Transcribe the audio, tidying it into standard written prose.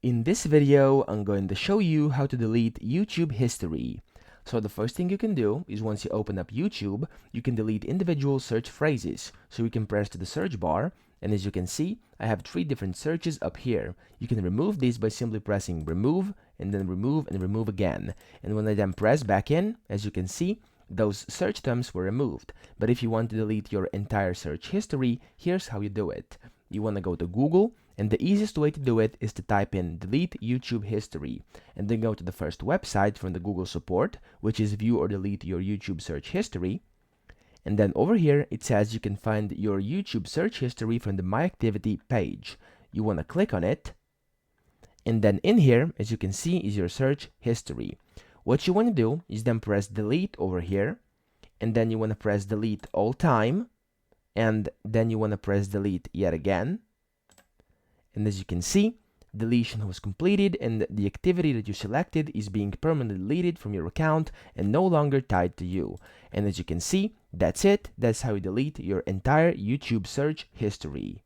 In this video, I'm going to show you how to delete YouTube history. So the first thing you can do is once you open up YouTube, you can delete individual search phrases. So you can press to the search bar, and as you can see, I have 3 different searches up here. You can remove these by simply pressing remove, and then remove and remove again. And when I then press back in, as you can see, those search terms were removed. But if you want to delete your entire search history, here's how you do it. You want to go to Google, and the easiest way to do it is to type in delete YouTube history, and then go to the first website from the Google support, which is view or delete your YouTube search history. And then over here, it says you can find your YouTube search history from the My Activity page. You want to click on it, and then in here, as you can see, is your search history. What you want to do is then press delete over here, and then you want to press delete all time, and then you want to press delete yet again. And as you can see, deletion was completed and the activity that you selected is being permanently deleted from your account and no longer tied to you. And as you can see, that's it. That's how you delete your entire YouTube search history.